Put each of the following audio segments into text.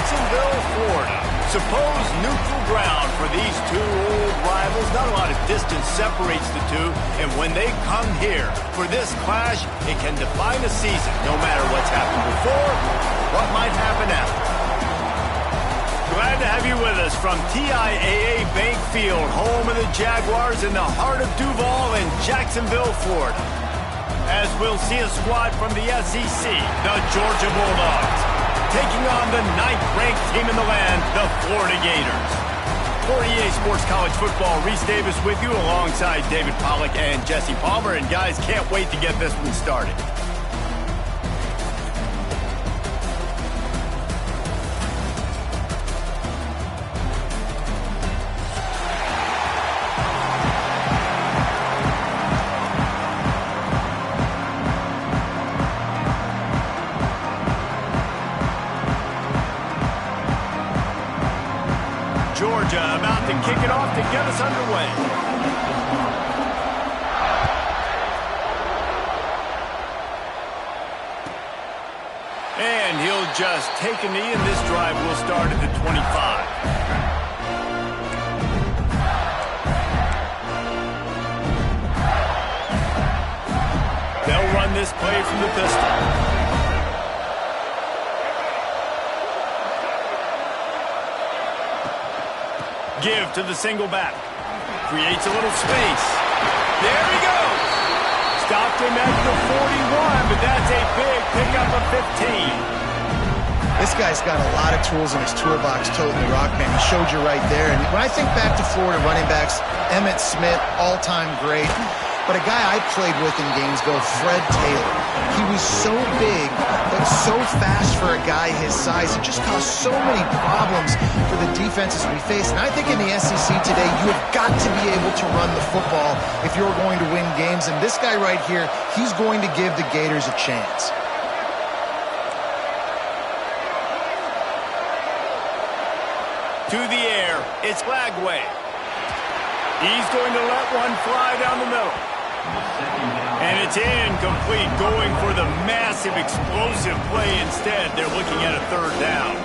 Jacksonville, Florida. Supposed neutral ground for these two old rivals. Not a lot of distance separates the two, and when they come here for this clash, it can define a season, no matter what's happened before, what might happen after. Glad to have you with us from TIAA Bank Field, home of the Jaguars in the heart of Duval in Jacksonville, Florida. As we'll see a squad from the SEC, the Georgia Bulldogs, taking on the 9th-ranked team in the land, the Florida Gators. For EA Sports College Football, Reese Davis with you alongside David Pollack and Jesse Palmer. And guys, can't wait to get this one started. Georgia about to kick it off to get us underway. And he'll just take a knee, and this drive will start at the 25. They'll run this play from the pistol. Give to the single back. Creates a little space. There he goes. Stopped him at the 41, but that's a big pickup of 15. This guy's got a lot of tools in his toolbox, toting the rock, man. He showed you right there. And when I think back to Florida running backs, Emmitt Smith, all-time great. But a guy I played with in games go, Fred Taylor. He was so big, but so fast for a guy his size. It just caused so many problems for the defenses we face. And I think in the SEC today, you have got to be able to run the football if you're going to win games. And this guy right here, he's going to give the Gators a chance. To the air, it's Lagway. He's going to let one fly down the middle. And it's incomplete, going for the massive, explosive play instead. They're looking at a 3rd down.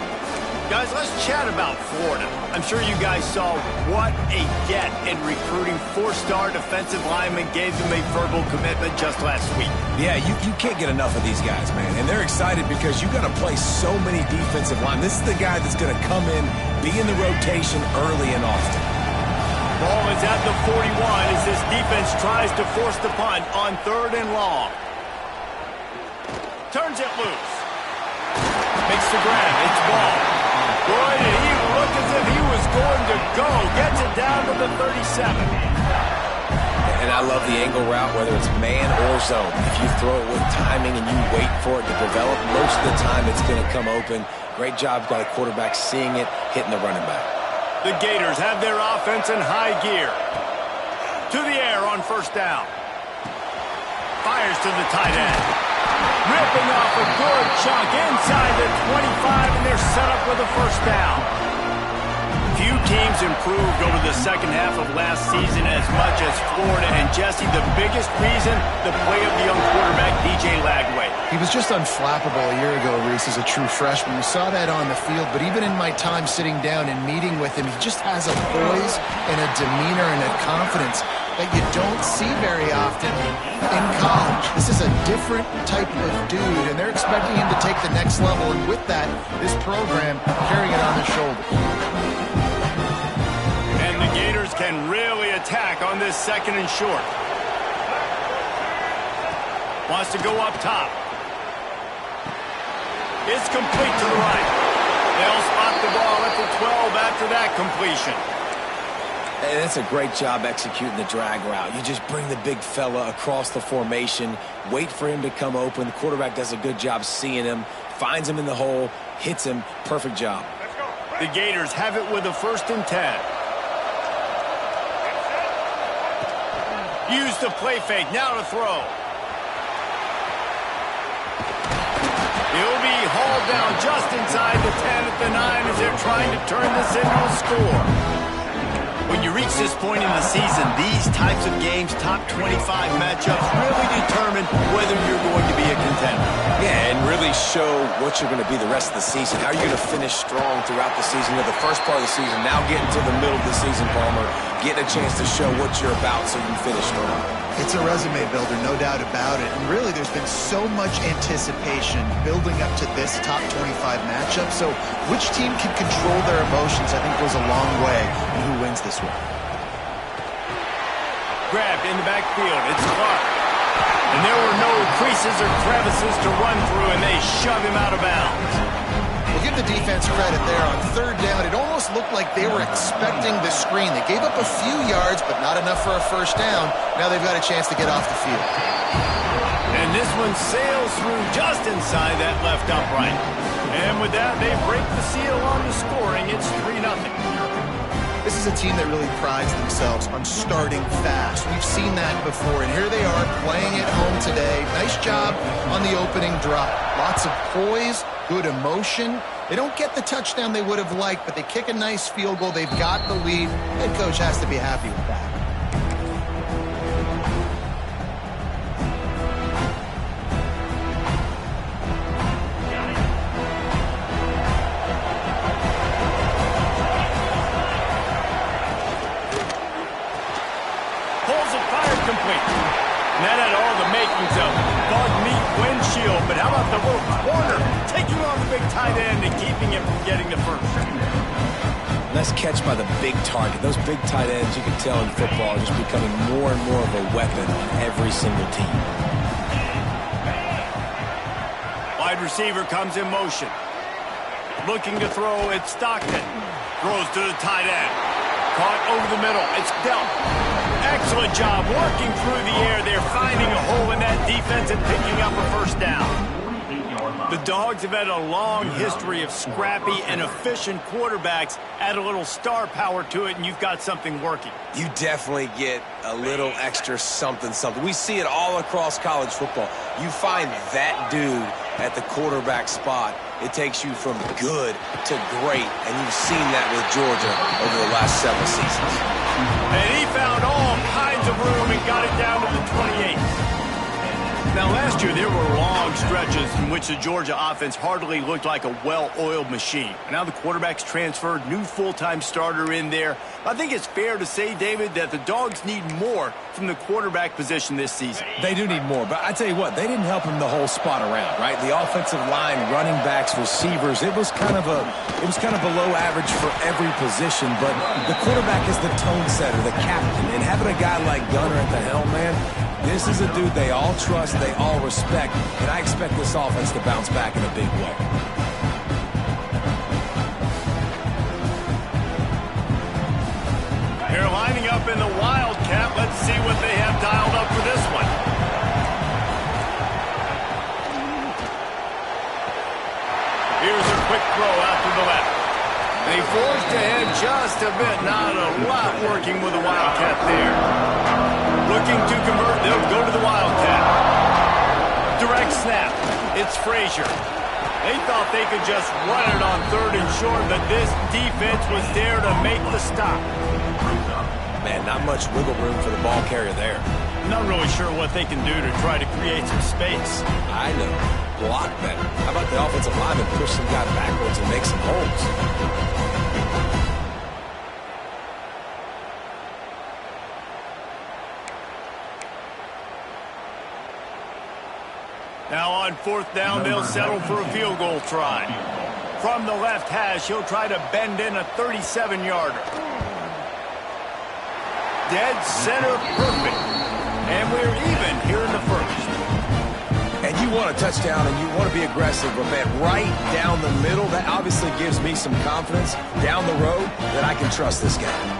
Guys, let's chat about Florida. I'm sure you guys saw what a get in recruiting. 4-star defensive linemen, gave them a verbal commitment just last week. Yeah, you can't get enough of these guys, man. And they're excited because you got to play so many defensive line. This is the guy that's going to come in, be in the rotation early and often. Ball is at the 41 as this defense tries to force the punt on 3rd and long. Turns it loose. Makes the grab. It's ball. Boy, did he look as if he was going to go. Gets it down to the 37. And I love the angle route, whether it's man or zone. If you throw it with timing and you wait for it to develop, most of the time it's going to come open. Great job by the quarterback seeing it, hitting the running back. The Gators have their offense in high gear. To the air on 1st down. Fires to the tight end. Ripping off a good chunk inside the 25, and they're set up with a 1st down. Few teams improved over the second half of last season as much as Florida. And Jesse, the biggest reason, the play of the young quarterback, DJ Lagway. He was just unflappable a year ago, Reese, as a true freshman. We saw that on the field, but even in my time sitting down and meeting with him, he just has a poise and a demeanor and a confidence that you don't see very often in college. This is a different type of dude, and they're expecting him to take the next level, and with that, this program carrying it on his shoulders. And the Gators can really attack on this 2nd and short. Wants to go up top. It's complete to the right. They'll spot the ball at the 12 after that completion. And it's a great job executing the drag route. You just bring the big fella across the formation, wait for him to come open. The quarterback does a good job seeing him, finds him in the hole, hits him. Perfect job. The Gators have it with a 1st and 10. Use the play fake, now to throw. He'll be hauled down just inside the 10 at the 9 as they're trying to turn this into a score. When you reach this point in the season, these types of games, top 25 matchups, really determine whether you're going to be a contender. Yeah, and really show what you're going to be the rest of the season. How are you going to finish strong throughout the season? The first part of the season, now getting to the middle of the season, Palmer, getting a chance to show what you're about so you can finish strong. It's a resume builder, no doubt about it. And really, there's been so much anticipation building up to this top 25 matchup. So which team can control their emotions, I think, goes a long way in who wins this one. Grabbed in the backfield. It's Clark. And there were no creases or crevices to run through, and they shove him out of bounds. We'll give the defense credit there. On third down, it almost looked like they were expecting the screen. They gave up a few yards, but not enough for a first down. Now they've got a chance to get off the field. And this one sails through just inside that left upright. And with that, they break the seal on the scoring. It's 3-0. This is a team that really prides themselves on starting fast. We've seen that before, and here they are playing at home today. Nice job on the opening drop. Lots of poise, good emotion. They don't get the touchdown they would have liked, but they kick a nice field goal. They've got the lead. Head coach has to be happy with that. And that had all the makings of bug meat windshield, but how about the little corner taking on the big tight end and keeping him from getting the first? Nice catch by the big target. Those big tight ends, you can tell in football, are just becoming more and more of a weapon on every single team. Wide receiver comes in motion. Looking to throw, it's Stockton. Throws to the tight end. Caught over the middle. It's Delp. Excellent job working through the air. They're finding a hole in that defense and picking up a first down. The Dogs have had a long history of scrappy and efficient quarterbacks. Add a little star power to it, and you've got something working. You definitely get a little extra something. We see it all across college football. You find that dude at the quarterback spot, it takes you from good to great, and you've seen that with Georgia over the last several seasons. And he found all kinds of room and got it down to the 28. Now, last year, there were long stretches in which the Georgia offense hardly looked like a well-oiled machine. Now the quarterback's transferred, new full-time starter in there. I think it's fair to say, David, that the Dogs need more from the quarterback position this season. They do need more, but I tell you what, they didn't help him the whole spot around, right? The offensive line, running backs, receivers, it was kind of below average for every position, but the quarterback is the tone setter, the captain, and having a guy like Gunner at the helm, man, this is a dude they all trust, they all respect, and I expect this offense to bounce back in a big way. They're lining up in the Wildcat. Let's see what they have dialed up for this one. Here's a quick throw out to the left. They forced ahead just a bit. Not a lot working with the Wildcat there. Looking to convert, they'll go to the Wildcat. Direct snap. It's Frazier. They thought they could just run it on third and short, but this defense was there to make the stop. Man, not much wiggle room for the ball carrier there. Not really sure what they can do to try to create some space. I know. Block better. How about the offensive lineman push some guy backwards and make some holes? Now on fourth down, they'll settle for a field goal try. From the left hash, he'll try to bend in a 37-yarder. Dead center perfect. And we're even here in the first. And you want a touchdown and you want to be aggressive, but man, right down the middle, that obviously gives me some confidence down the road that I can trust this guy.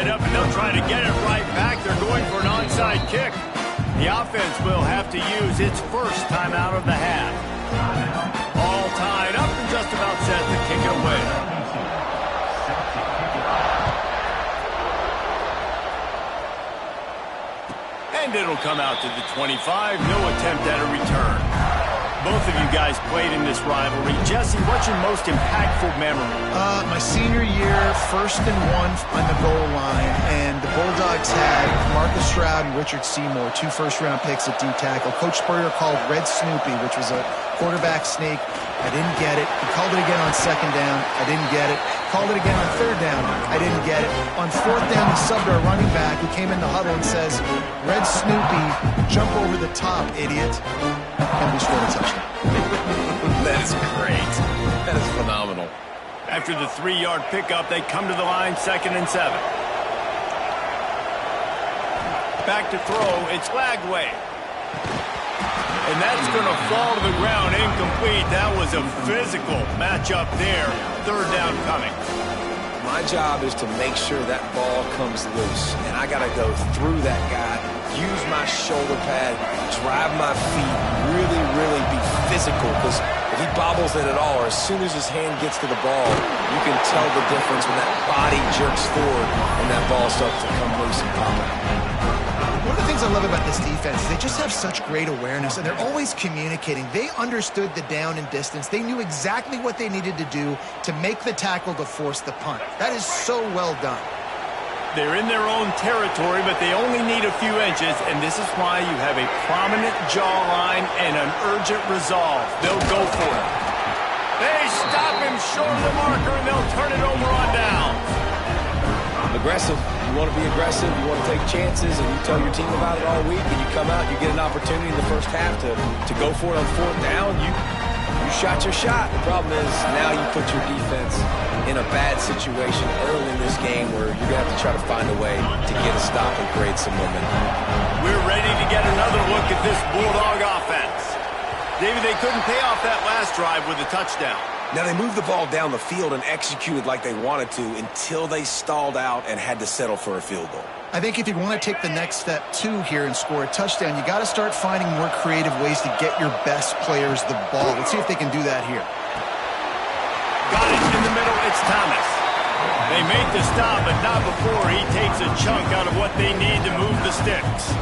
Up and they'll try to get it right back. They're going for an onside kick. The offense will have to use its first time out of the half. All tied up and just about set to kick it away. And it'll come out to the 25. No attempt at a return. Both of you guys played in this rivalry. Jesse, what's your most impactful memory? My senior year, 1st and 1 on the goal line, and the Bulldogs had Marcus Stroud and Richard Seymour, 2 first-round picks at D-tackle. Coach Spurrier called Red Snoopy, which was a quarterback sneak. I didn't get it. He called it again on 2nd down. I didn't get it. Called it again on 3rd down. I didn't get it. On 4th down, he subbed our running back, who came in the huddle and says, Red Snoopy, jump over the top, idiot. And we scored a touchdown. That is great. That is phenomenal. After the 3-yard pickup, they come to the line, 2nd and 7. Back to throw. It's Lagway. And that's going to fall to the ground, incomplete. That was a physical matchup there. 3rd down coming. My job is to make sure that ball comes loose. And I got to go through that guy, use my shoulder pad, drive my feet, really be physical. Because if he bobbles it at all, or as soon as his hand gets to the ball, you can tell the difference when that body jerks forward and that ball starts to come loose and pop out. One of the things I love about this defense is they just have such great awareness, and they're always communicating. They understood the down and distance. They knew exactly what they needed to do to make the tackle to force the punt. That is so well done. They're in their own territory, but they only need a few inches, and this is why you have a prominent jawline and an urgent resolve. They'll go for it. They stop him short of the marker, and they'll turn it over on down. Aggressive. You want to be aggressive, you want to take chances, and you tell your team about it all week, and you come out, you get an opportunity in the first half to go for it on 4th down. You shot your shot. The problem is now you put your defense in a bad situation early in this game where you're going to have to try to find a way to get a stop and create some momentum. We're ready to get another look at this Bulldog offense. David, they couldn't pay off that last drive with a touchdown. Now, they moved the ball down the field and executed like they wanted to until they stalled out and had to settle for a field goal. I think if you want to take the next step, too, here and score a touchdown, you got to start finding more creative ways to get your best players the ball. Let's see if they can do that here. Got it in the middle. It's Thomas. They make the stop, but not before he takes a chunk out of what they need to move the sticks.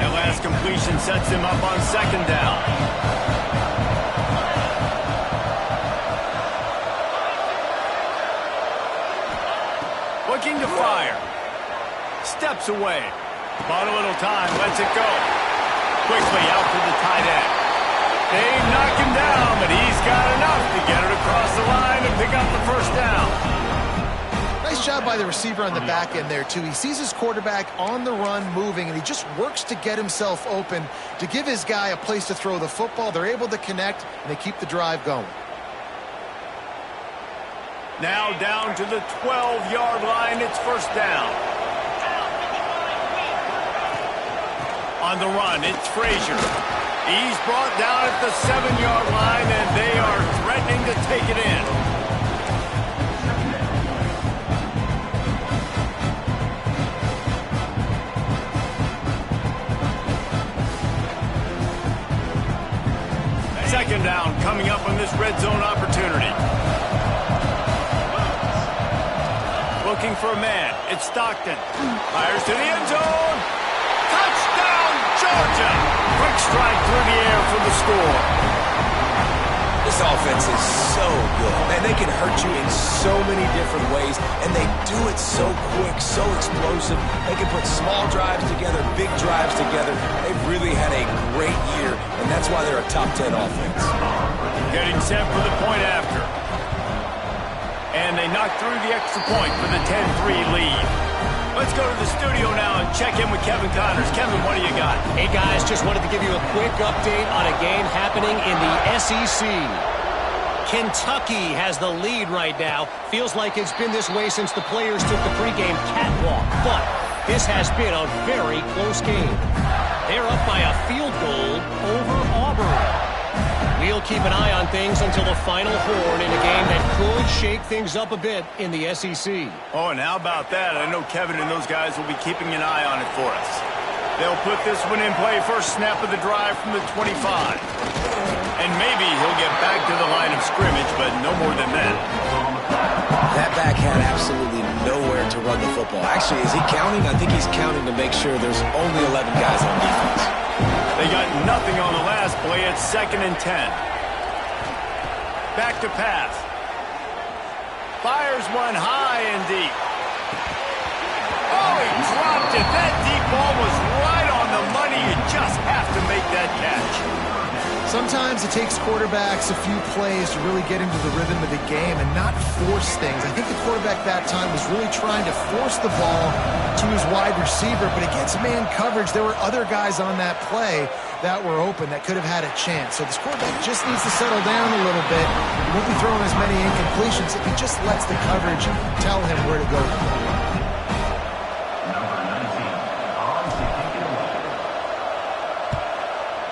That last completion sets him up on 2nd down. Looking to fire. Steps away. Bought a little time. Lets it go. Quickly out to the tight end. They knock him down, but he's got enough to get it across the line and pick up the 1st down. Nice job by the receiver on the back end there, too. He sees his quarterback on the run moving, and he just works to get himself open to give his guy a place to throw the football. They're able to connect, and they keep the drive going. Now down to the 12-yard line. It's 1st down. On the run, it's Frazier. He's brought down at the 7-yard line, and they are threatening to take it in. Second down coming up on this red zone opportunity. Looking for a man. It's Stockton. Fires to the end zone. Touchdown, Georgia! Quick strike through the air for the score. This offense is so good. Man, they can hurt you in so many different ways, and they do it so quick, so explosive. They can put small drives together, big drives together. They've really had a great year, and that's why they're a top 10 offense. Getting set for the point after. And they knock through the extra point for the 10-3 lead. Let's go to the studio now and check in with Kevin Connors. Kevin, what do you got? Hey, guys, just wanted to give you a quick update on a game happening in the SEC. Kentucky has the lead right now. Feels like it's been this way since the players took the pregame catwalk. But this has been a very close game. They're up by a field goal over Auburn. We'll keep an eye on things until the final horn in a game that could shake things up a bit in the SEC. Oh, and how about that? I know Kevin and those guys will be keeping an eye on it for us. They'll put this one in play first snap of the drive from the 25. And maybe he'll get back to the line of scrimmage, but no more than that. That back had absolutely nowhere to run the football. Actually, is he counting? I think he's counting to make sure there's only 11 guys on defense. They got nothing on the last play. It's 2nd and 10. Back to pass. Fires one high and deep. Oh, he dropped it. That deep ball was right on the money. You just have to make that catch. Sometimes it takes quarterbacks a few plays to really get into the rhythm of the game and not force things. I think the quarterback that time was really trying to force the ball to his wide receiver, but against man coverage, there were other guys on that play that were open that could have had a chance. So this quarterback just needs to settle down a little bit. He won't be throwing as many incompletions if he just lets the coverage tell him where to go.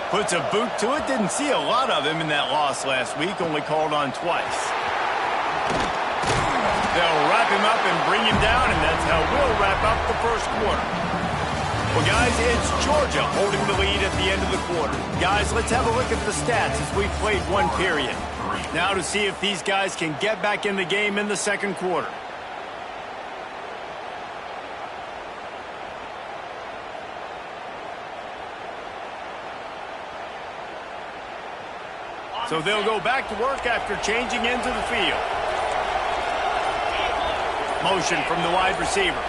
Puts a boot to it. Didn't see a lot of him in that loss last week. Only called on twice. They'll wrap him up and bring him down, and that's how we'll wrap up the first quarter. Well, guys, it's Georgia holding the lead at the end of the quarter. Guys, let's have a look at the stats as we've played one period. Now to see if these guys can get back in the game in the second quarter. So they'll go back to work after changing into the field. Motion from the wide receiver.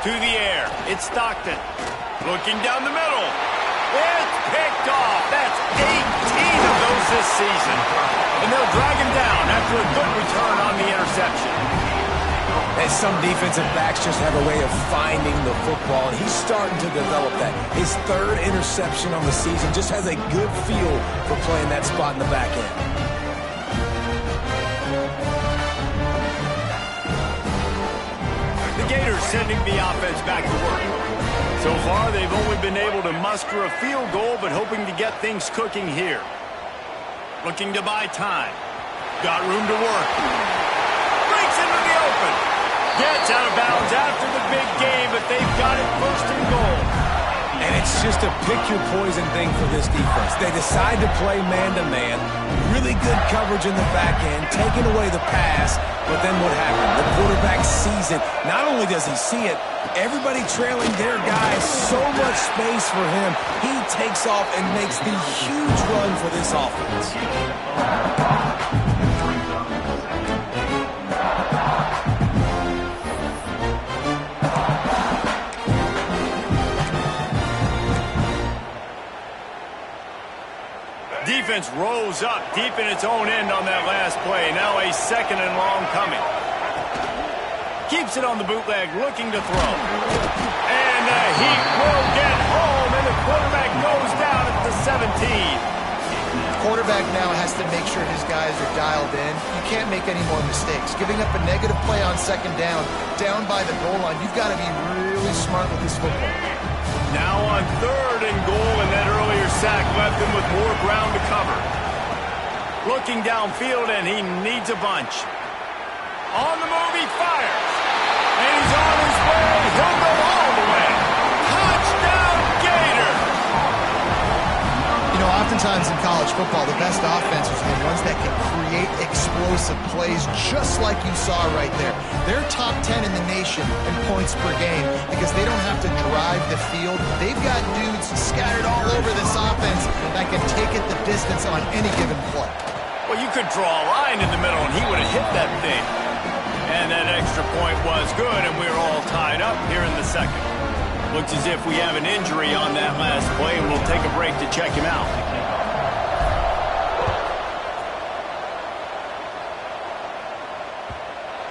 To the air. It's Stockton. Looking down the middle. It's picked off. That's 18 of those this season. And they'll drag him down after a good return on the interception. And some defensive backs just have a way of finding the football, and he's starting to develop that. His 3rd interception on the season, just has a good feel for playing that spot in the back end. The Gators sending the offense back to work. So far, they've only been able to muster a field goal, but hoping to get things cooking here. Looking to buy time. Got room to work. Breaks into the open. Gets out of bounds after the big game, but they've got it 1st and goal. And it's just a pick-your-poison thing for this defense. They decide to play man-to-man. Really good coverage in the back end, taking away the pass. But then what happened? The quarterback sees it. Not only does he see it, everybody trailing their guy, so much space for him. He takes off and makes the huge run for this offense. Defense rose up deep in its own end on that last play. Now a 2nd and long coming. Keeps it on the bootleg, looking to throw. And he will get home, and the quarterback goes down at the 17. Quarterback now has to make sure his guys are dialed in. You can't make any more mistakes. Giving up a negative play on 2nd down by the goal line, you've got to be really smart with this football. Now on 3rd and goal, and that earlier sack left him with more ground to cover. Looking downfield, and he needs a bunch. On the move, he fires. And he's on his way. He'll go all the way. Touchdown, Gator! You know, oftentimes in college football, the best offenses are the ones that can create explosive plays just like you saw right there. They're top 10 in the nation in points per game because they don't have to drive the field. They've got dudes scattered all over this offense that can take it the distance on any given play. Well, you could draw a line in the middle, and he would have hit that thing. And that extra point was good, and we're all tied up here in the second. Looks as if we have an injury on that last play, and we'll take a break to check him out.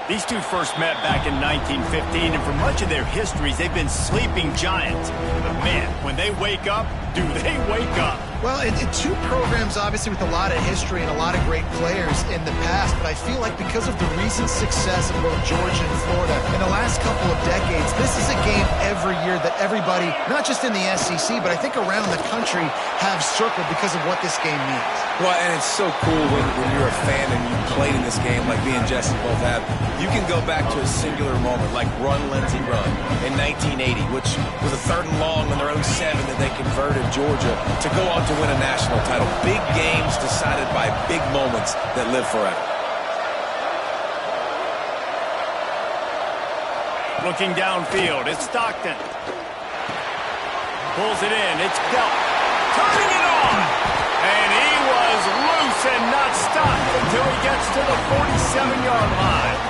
These two first met back in 1915, and for much of their histories, they've been sleeping giants. But man, when they wake up, do they wake up? Well, two programs, obviously, with a lot of history and a lot of great players in the past, but I feel like because of the recent success of both Georgia and Florida in the last couple of decades, this is a game every year that everybody, not just in the SEC, but I think around the country, have circled because of what this game means. Well, and it's so cool when you're a fan and you played in this game like me and Jesse both have. You can go back to a singular moment like Run, Lindsey, Run in 1980, which was a 3rd and long on their own 7 that they converted Georgia to go on to win a national title. Big games decided by big moments that live forever. Looking downfield, it's Stockton. Pulls it in. It's dealt. Turning it on. And he was loose and not stopped until he gets to the 47-yard line.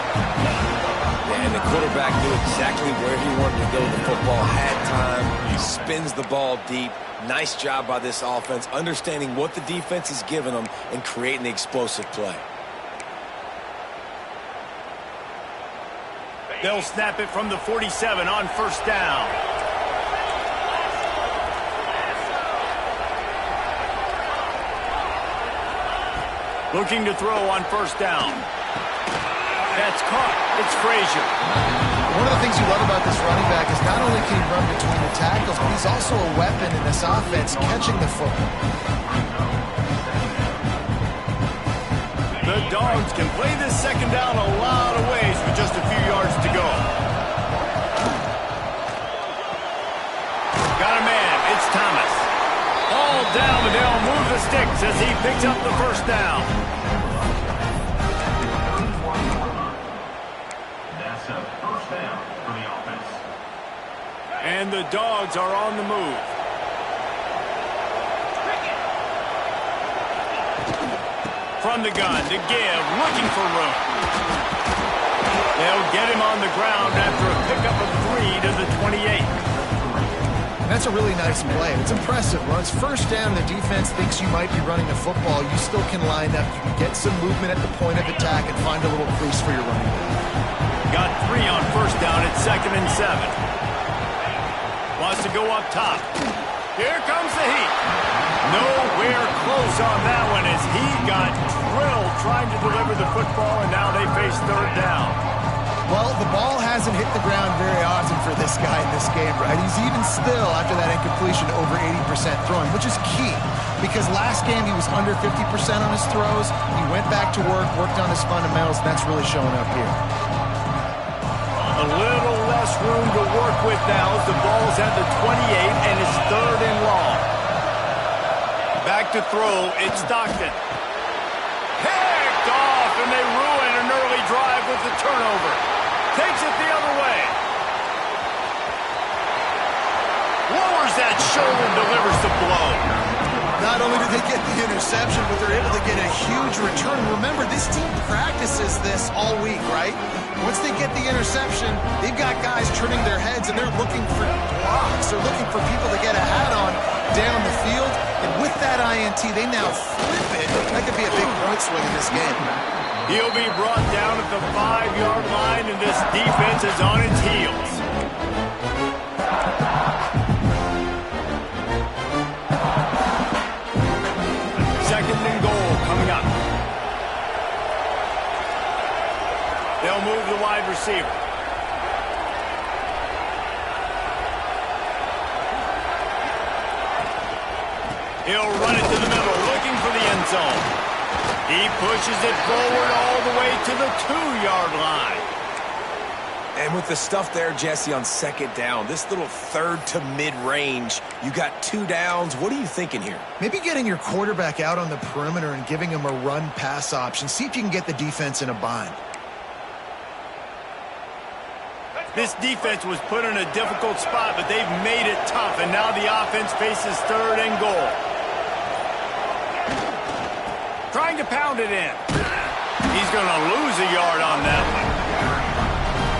Yeah, and the quarterback knew exactly where he wanted to go with the football. Had time. He spins the ball deep. Nice job by this offense, understanding what the defense is giving them and creating the explosive play. They'll snap it from the 47 on first down. Looking to throw on first down. That's caught. It's Frazier. One of the things you love about this running back is not only can he run between the tackles, but he's also a weapon in this offense catching the football. The Dogs can play this second down a lot of ways with just a few yards to go. Got a man. It's Thomas. All down, and they'll move the sticks as he picks up the first down. That's a first down for the offense. And the Dogs are on the move. From the gun to give, looking for room. They'll get him on the ground after a pickup of 3 to the 28. That's a really nice play. It's impressive. When it's first down, the defense thinks you might be running the football. You still can line up. You can get some movement at the point of attack and find a little crease for your running back. Got 3 on first down at 2nd and 7. Wants to go up top. Here comes the heat. Nowhere close on that one as he got drilled trying to deliver the football, and now they face third down. Well, the ball hasn't hit the ground very often for this guy in this game, right? He's even still, after that incompletion, over 80% throwing, which is key. Because last game he was under 50% on his throws. He went back to work, worked on his fundamentals, and that's really showing up here. A little less room to work with now as the ball's at the 28 and it's 3rd and long. Back to throw, it's Stockton. Picked off, and they ruin an early drive with the turnover. Takes it the other way. Lowers that shoulder and delivers the blow. Not only did they get the interception, but they're able to get a huge return. Remember, this team practices this all week, right? Once they get the interception, they've got guys turning their heads, and they're looking for blocks. They're looking for people to get a hat on down the field. And with that INT, they now flip it. That could be a big point swing in this game. He'll be brought down at the 5-yard line, and this defense is on its heels. Second and goal coming up. They'll move the wide receiver. He'll run it to the middle, looking for the end zone. He pushes it forward all the way to the 2-yard line. And with the stuff there, Jesse, on second down, this little third to mid-range, you got 2 downs. What are you thinking here? Maybe getting your quarterback out on the perimeter and giving him a run-pass option. See if you can get the defense in a bind. This defense was put in a difficult spot, but they've made it tough, and now the offense faces 3rd and goal. Trying to pound it in. He's going to lose a yard on that one.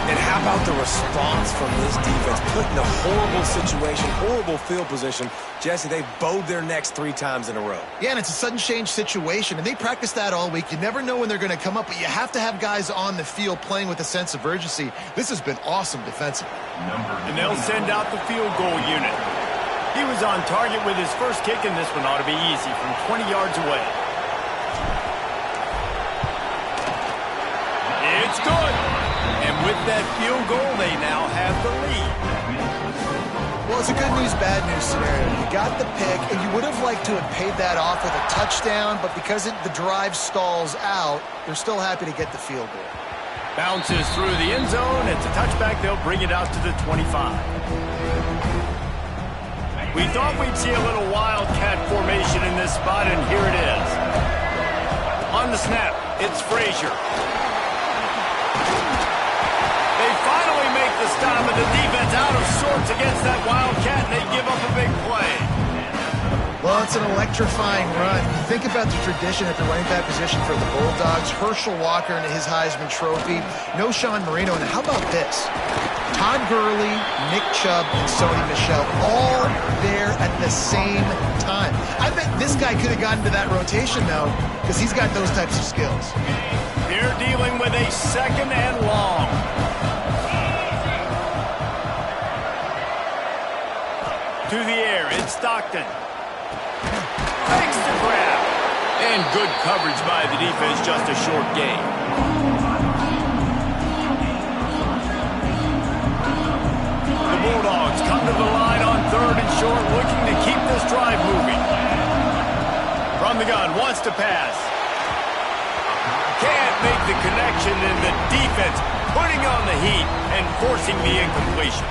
And how about the response from this defense? Put in a horrible situation, horrible field position. Jesse, they bowed their necks 3 times in a row. Yeah, and it's a sudden change situation, and they practice that all week. You never know when they're going to come up, but you have to have guys on the field playing with a sense of urgency. This has been awesome defensively. And they'll send out the field goal unit. He was on target with his first kick, and this one ought to be easy from 20 yards away. It's good. And with that field goal, they now have the lead. Well, it's a good news, bad news scenario. You got the pick, and you would have liked to have paid that off with a touchdown, but because the drive stalls out, they're still happy to get the field goal. Bounces through the end zone. It's a touchback. They'll bring it out to the 25. We thought we'd see a little wildcat formation in this spot, and here it is. On the snap, it's Frazier. They finally make the stop, and the defense out of sorts against that wildcat, and they give up a big play. Well, it's an electrifying run. You think about the tradition at the running back position for the Bulldogs. Herschel Walker and his Heisman Trophy. No Sean Marino. And how about this? Todd Gurley, Nick Chubb, and Sony Michel all there at the same time. I bet this guy could have gotten to that rotation, though, because he's got those types of skills. They're dealing with a 2nd and long. To the air, it's Stockton. Makes the grab. And good coverage by the defense, just a short gain. The Bulldogs come to the line on 3rd and short, looking to keep this drive moving. From the gun, wants to pass. Can't make the connection, and the defense putting on the heat and forcing the incompletion.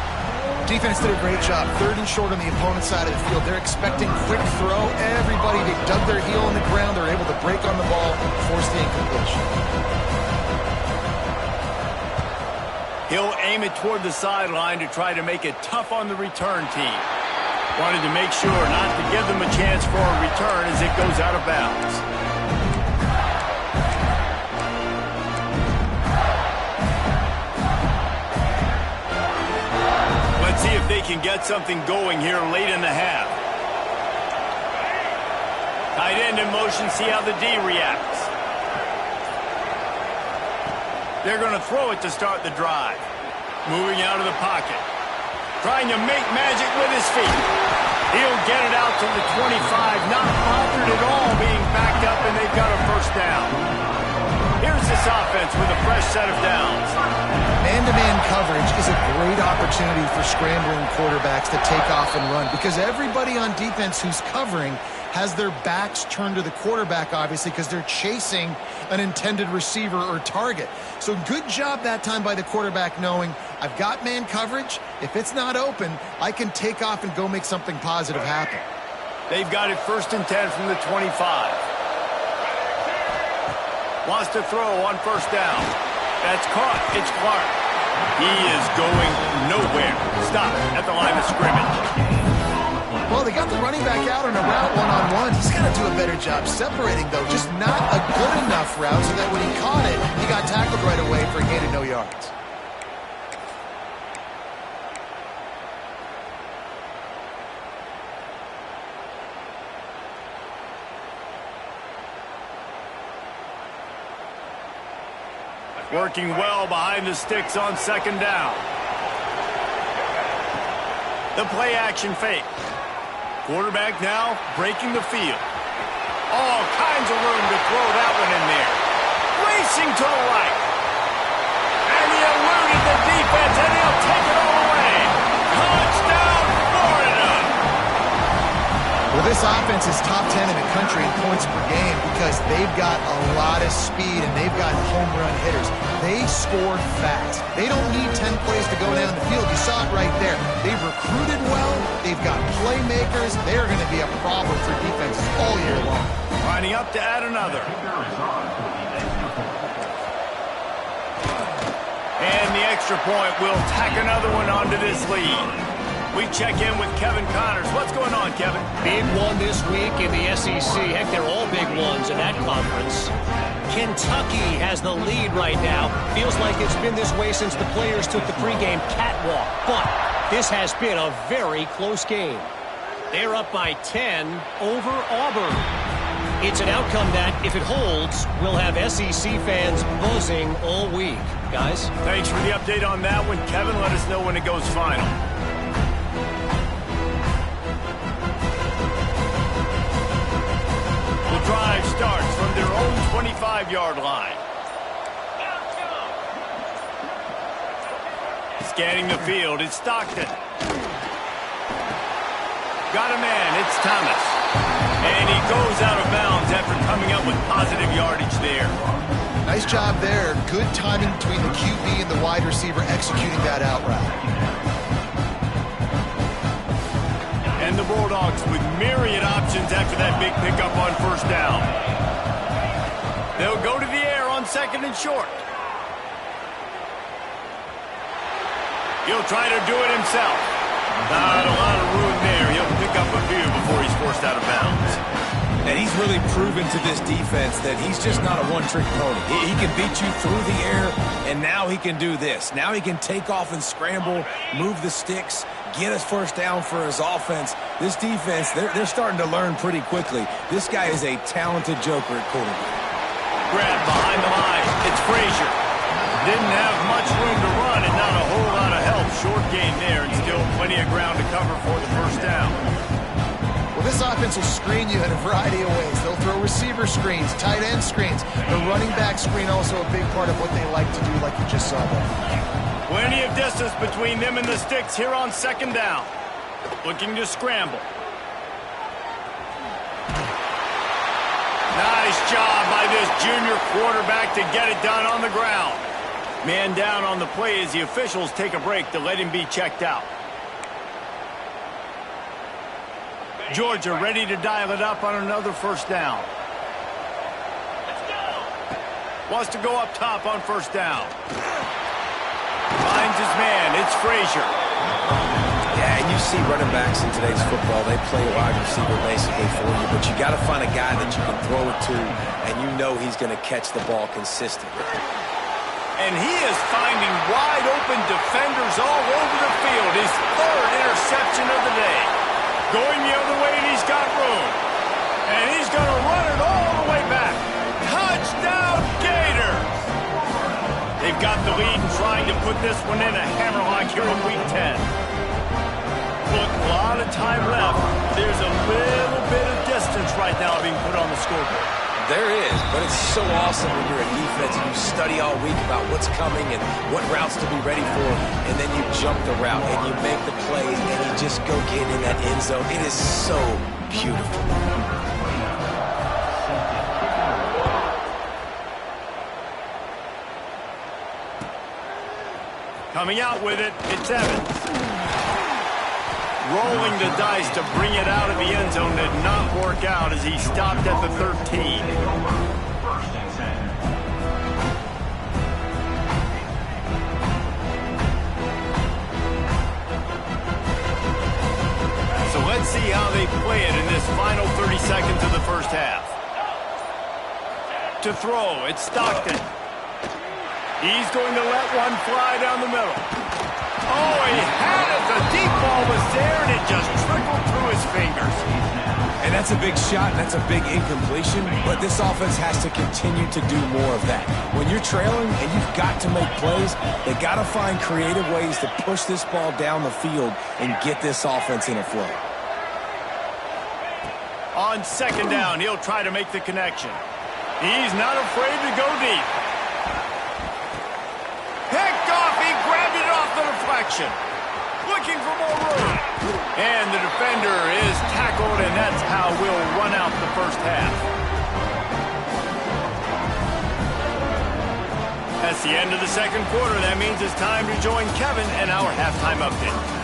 Defense did a great job. 3rd and short on the opponent's side of the field. They're expecting quick throw. Everybody, they dug their heel in the ground. They're able to break on the ball, force the incompletion. He'll aim it toward the sideline to try to make it tough on the return team. Wanted to make sure not to give them a chance for a return as it goes out of bounds. Let's see if they can get something going here late in the half. Tight end in motion, see how the D reacts. They're going to throw it to start the drive. Moving out of the pocket. Trying to make magic with his feet. He'll get it out to the 25, not bothered at all being backed up, and they've got a 1st down. Here's this offense with a fresh set of downs. Man-to-man coverage is a great opportunity for scrambling quarterbacks to take off and run because everybody on defense who's covering has their backs turned to the quarterback, obviously, because they're chasing an intended receiver or target. So good job that time by the quarterback knowing, I've got man coverage. If it's not open, I can take off and go make something positive happen. They've got it 1st and 10 from the 25. Wants to throw on 1st down. That's caught. It's Clark. He is going nowhere. Stop at the line of scrimmage. Well, they got the running back out on a route one-on-one. He's got to do a better job separating, though. Just not a good enough route so that when he caught it, he got tackled right away for a gain of no yards. Working well behind the sticks on 2nd down. The play action fake. Quarterback now breaking the field. All kinds of room to throw that one in there. Racing to the right. And he eluded the defense, and he'll take it all away. Touchdown, Florida! Well, this offense is top 10 in the country in points per game because they've got a lot of speed and they've got home run hitters. They score fast. They don't need 10 plays to go down the field. You saw it right there. They've recruited well. They've got playmakers. They're going to be a problem for defenses all year long. Lining up to add another. And the extra point will tack another one onto this lead. We check in with Kevin Connors. What's going on, Kevin? Big one this week in the SEC. Heck, they're all big ones in that conference. Kentucky has the lead right now. Feels like it's been this way since the players took the pregame catwalk. But this has been a very close game. They're up by 10 over Auburn. It's an outcome that, if it holds, will have SEC fans buzzing all week. Guys? Thanks for the update on that one, Kevin. Let us know when it goes final. The drive starts from their own 25-yard line. Scanning the field, it's Stockton. Got a man, it's Thomas. And he goes out of bounds after coming up with positive yardage there. Nice job there. Good timing between the QB and the wide receiver executing that out route. And the Bulldogs with myriad options after that big pickup on 1st down. They'll go to the air on 2nd and short. He'll try to do it himself. Not a lot of room there. He'll pick up a few before he's forced out of bounds. And he's really proven to this defense that he's just not a one-trick pony. He can beat you through the air, and now he can do this. Now he can take off and scramble, move the sticks, get us first down for his offense. This defense, they're starting to learn pretty quickly. This guy is a talented joker at quarterback. Grab behind the line. It's Frazier. Didn't have much room to run and not a whole lot of help. Short gain there and still plenty of ground to cover for the first down. Well, this offense will screen you in a variety of ways. They'll throw receiver screens, tight end screens. The running back screen also a big part of what they like to do, like you just saw there. Plenty of distance between them and the sticks here on second down. Looking to scramble. Nice job by this junior quarterback to get it done on the ground. Man down on the play as the officials take a break to let him be checked out. Georgia ready to dial it up on another first down. Wants to go up top on first down. Finds his man. It's Frazier. Yeah, and you see running backs in today's football, they play a wide receiver basically for you, but you got to find a guy that you can throw it to, and you know he's going to catch the ball consistently. And he is finding wide open defenders all over the field. His third interception of the day. Going the other way, and he's got room. And he's going to run it all the way back. Touchdown, Gators! They've got the lead and trying to put this one in a hammerlock here in Week 10. Look, a lot of time left. There's a little bit of distance right now being put on the scoreboard. There is, but it's so awesome when you're a defense and you study all week about what's coming and what routes to be ready for, and then you jump the route and you make the plays and you just go get in that end zone. It is so beautiful. Coming out with it, it's Evans. Rolling the dice to bring it out of the end zone did not work out as he stopped at the 13. First and 10. So let's see how they play it in this final 30 seconds of the first half. To throw, it's Stockton. He's going to let one fly down the middle. Oh, he had it. The deep ball was there, and it just trickled through his fingers. And that's a big shot, and that's a big incompletion, but this offense has to continue to do more of that. When you're trailing and you've got to make plays, they got to find creative ways to push this ball down the field and get this offense in a flow. On second down, he'll try to make the connection. He's not afraid to go deep. Picked off, he grabbed it off the deflection. Looking for more room. And the defender is tackled, and that's how we'll run out the first half. That's the end of the second quarter. That means it's time to join Kevin and our halftime update.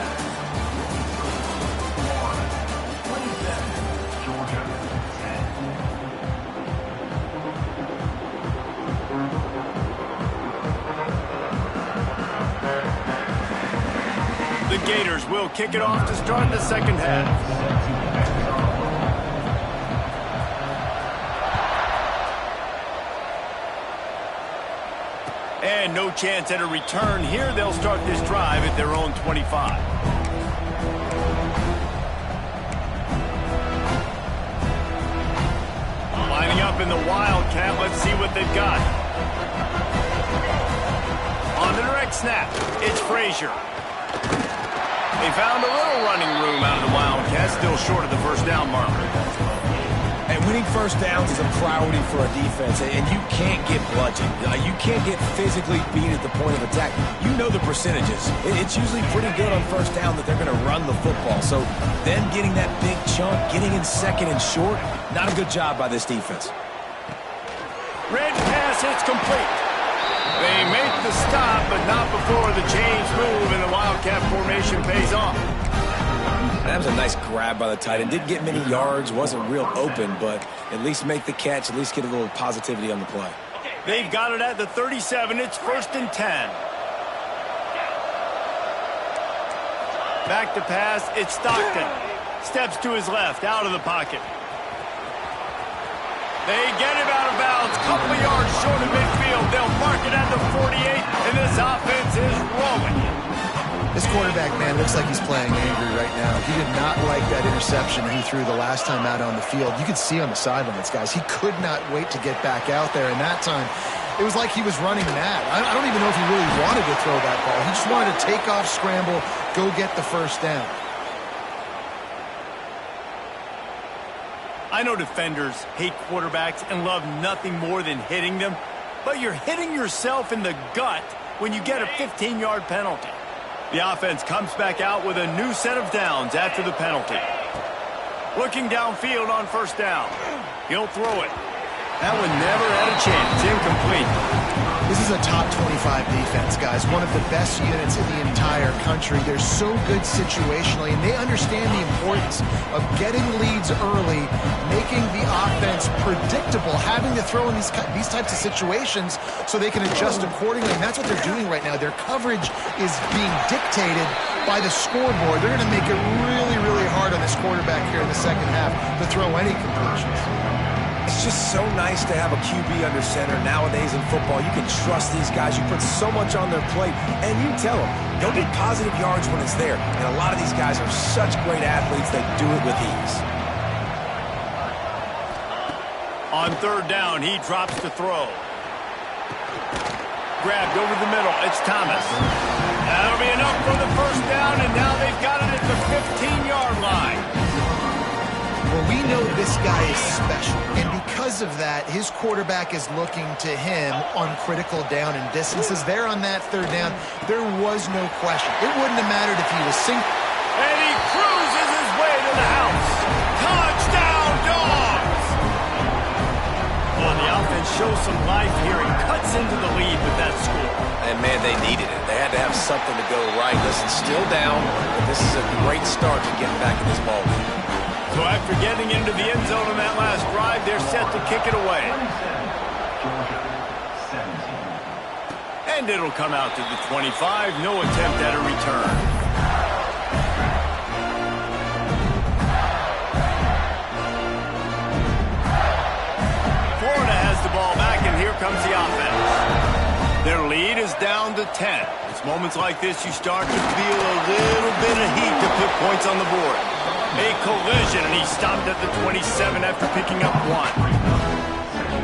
The Gators will kick it off to start the second half. And no chance at a return here. They'll start this drive at their own 25. Lining up in the Wildcat. Let's see what they've got. On the direct snap, it's Frazier. They found a little running room out of the Wildcats, still short of the first down marker. And winning first downs is a priority for a defense, and you can't get bludgeoned. You can't get physically beat at the point of attack. You know the percentages. It's usually pretty good on first down that they're going to run the football. So then getting that big chunk, getting in second and short, not a good job by this defense. Red pass, it's complete. They make the stop, but not before the change move and the Wildcat formation pays off. That was a nice grab by the tight end. Didn't get many yards, wasn't real open, but at least make the catch, at least get a little positivity on the play. They've got it at the 37. It's 1st and 10. Back to pass, it's Stockton. Steps to his left, out of the pocket. They get him out of bounds, couple of yards short of midfield. They'll mark it at the 48, and this offense is rolling. This quarterback, man, looks like he's playing angry right now. He did not like that interception he threw the last time out on the field. You could see on the sidelines, guys, he could not wait to get back out there, and that time it was like he was running mad. I don't even know if he really wanted to throw that ball. He just wanted to take off, scramble, go get the first down. I know defenders hate quarterbacks and love nothing more than hitting them, but you're hitting yourself in the gut when you get a 15-yard penalty. The offense comes back out with a new set of downs after the penalty. Looking downfield on first down. He'll throw it. That one never had a chance. Incomplete. This is a top 25 defense, guys. One of the best units in the entire country. They're so good situationally, and they understand the importance of getting leads early, making the offense predictable, having to throw in these types of situations so they can adjust accordingly. And that's what they're doing right now. Their coverage is being dictated by the scoreboard. They're going to make it really, really hard on this quarterback here in the second half to throw any completions. It's just so nice to have a QB under center nowadays in football. You can trust these guys. You put so much on their plate, and you tell them they'll get positive yards when it's there. And a lot of these guys are such great athletes that do it with ease. On third down, he drops to throw. Grabbed over the middle. It's Thomas. That'll be enough for the first down, and now they've got it at the 15-yard line. Well, we know this guy is special, and because of that, his quarterback is looking to him on critical down and distances. There on that third down, there was no question. It wouldn't have mattered if he was single. And he cruises his way to the house. Touchdown, Dogs! Well, the offense shows some life here and cuts into the lead with that score. And, man, they needed it. They had to have something to go right. Listen, still down, but this is a great start to getting back in this ballgame. So after getting into the end zone on that last drive, they're set to kick it away. And it'll come out to the 25. No attempt at a return. Florida has the ball back, and here comes the offense. Their lead is down to 10. It's moments like this you start to feel a little bit of heat to put points on the board. A collision, and he stopped at the 27 after picking up one.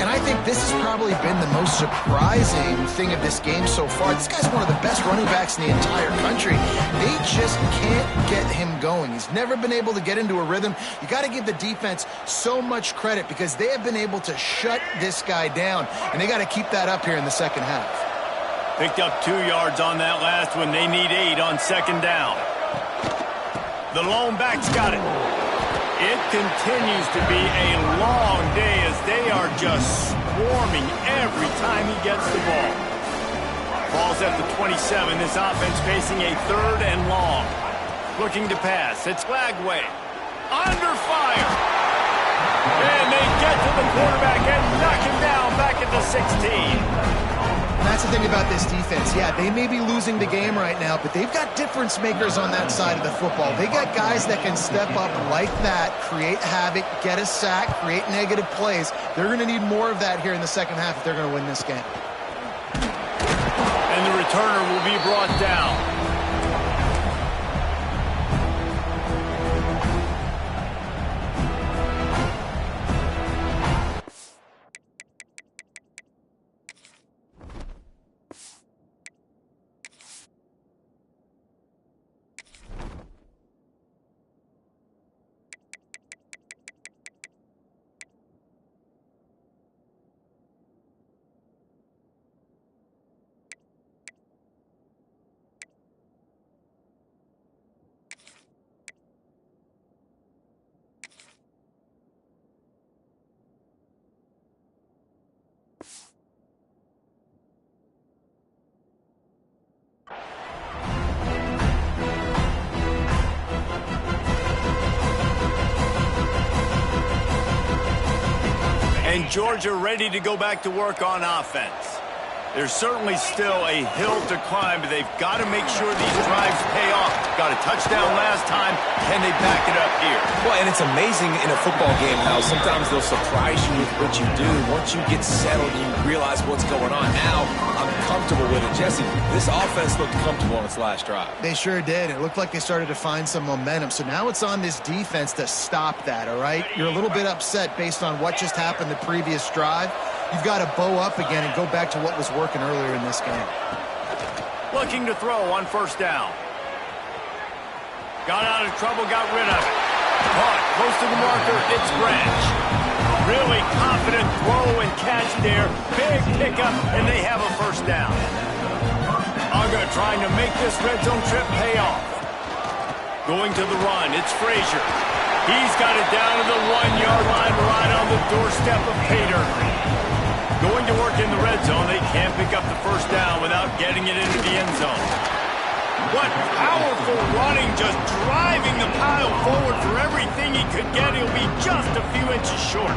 And I think this has probably been the most surprising thing of this game so far. This guy's one of the best running backs in the entire country. They just can't get him going. He's never been able to get into a rhythm. You got to give the defense so much credit because they have been able to shut this guy down, and they got to keep that up here in the second half. Picked up 2 yards on that last one. They need 8 on second down. The lone back's got it. It continues to be a long day as they are just swarming every time he gets the ball. Ball's at the 27. This offense facing a third and long. Looking to pass. It's Lagway. Under fire. And they get to the quarterback and knock him down back at the 16. And that's the thing about this defense. Yeah, they may be losing the game right now, but they've got difference makers on that side of the football. They got guys that can step up like that, create havoc, get a sack, create negative plays. They're going to need more of that here in the second half if they're going to win this game. And the returner will be brought down. And Georgia ready to go back to work on offense. There's certainly still a hill to climb, but they've got to make sure these drives pay off. Got a touchdown last time. Can they back it up here? Well, and it's amazing in a football game how sometimes they'll surprise you with what you do. Once you get settled, you realize what's going on. Now, I'm comfortable with it. Jesse, this offense looked comfortable on its last drive. They sure did. It looked like they started to find some momentum. So now it's on this defense to stop that, all right? You're a little bit upset based on what just happened the previous drive. You've got to bow up again and go back to what was working earlier in this game. Looking to throw on first down. Got out of trouble, got rid of it. Caught, close to the marker, it's Branch. Really confident throw and catch there. Big pickup, and they have a first down. Uga trying to make this red zone trip pay off. Going to the run, it's Frazier. He's got it down to the 1-yard line right on the doorstep of Pater. Going to work in the red zone, they can't pick up the first down without getting it into the end zone. What powerful running, just driving the pile forward for everything he could get. He'll be just a few inches short.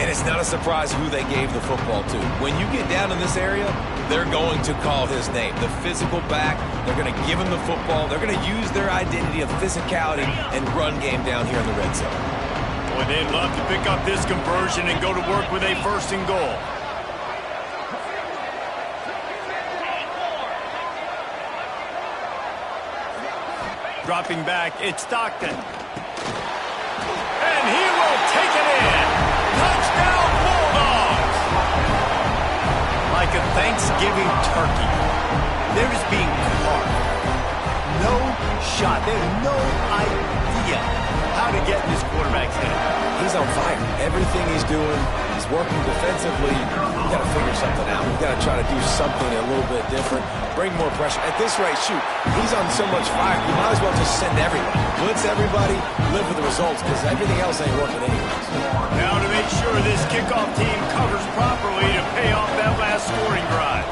And it's not a surprise who they gave the football to. When you get down in this area, they're going to call his name. The physical back, they're going to give him the football. They're going to use their identity of physicality and run game down here in the red zone. Boy, they'd love to pick up this conversion and go to work with a first and goal. Dropping back, it's Stockton. And he will take it in. Touchdown, Bulldogs! Like a Thanksgiving turkey. They're just being carved. No shot. They have no idea how to get in this quarterback's head. He's on fire. Everything he's doing, he's working defensively. We've got to figure something out. We've got to try to do something a little bit different. Bring more pressure. At this rate, shoot, he's on so much fire, you might as well just send everybody. Blitz everybody, live with the results, because everything else ain't working anyways. Now to make sure this kickoff team covers properly to pay off that last scoring drive.